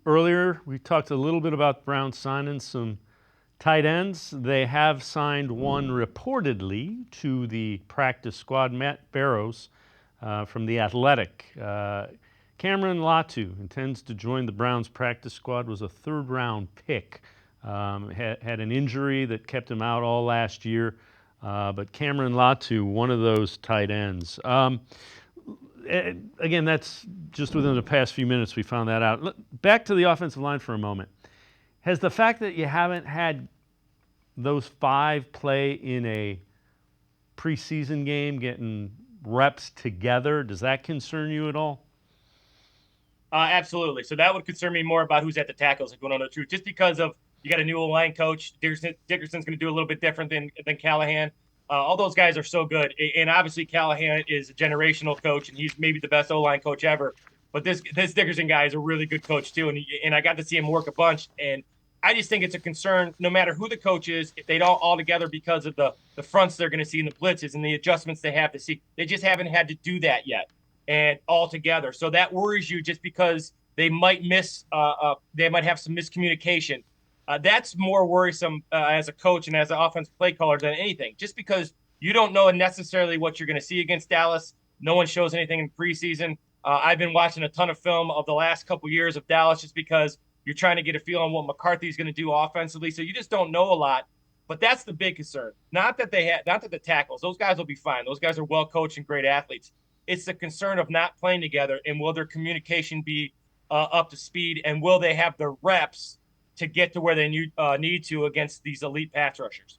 Earlier, we talked a little bit about Brown signing some tight ends. They have signed one reportedly to the practice squad, Matt Barrows from The Athletic. Cameron Latu intends to join the Browns practice squad, was a third-round pick. Had an injury that kept him out all last year. But Cameron Latu, one of those tight ends. Again, that's just within the past few minutes we found that out. Back to the offensive line for a moment. Has the fact that you haven't had those five play in a preseason game, getting reps together, does that concern you at all? Absolutely. So that would concern me more about who's at the tackles, if you want to know the truth. Just because of you got a new line coach, Dickerson's going to do a little bit different than Callahan. All those guys are so good, and obviously Callahan is a generational coach, and he's maybe the best O-line coach ever. But this Dickerson guy is a really good coach too, and I got to see him work a bunch. And I just think it's a concern, no matter who the coach is, if they don't all together because of the fronts they're going to see in the blitzes and the adjustments they have to see. They just haven't had to do that yet and all together. So that worries you just because they might they might have some miscommunication. That's more worrisome as a coach and as an offensive play caller than anything, just because you don't know necessarily what you're going to see against Dallas. No one shows anything in preseason. I've been watching a ton of film of the last couple years of Dallas just because you're trying to get a feel on what McCarthy's going to do offensively. So you just don't know a lot. But that's the big concern. Not that the tackles, those guys will be fine. Those guys are well coached and great athletes. It's the concern of not playing together, and will their communication be up to speed, and will they have the reps to get to where they need to against these elite pass rushers?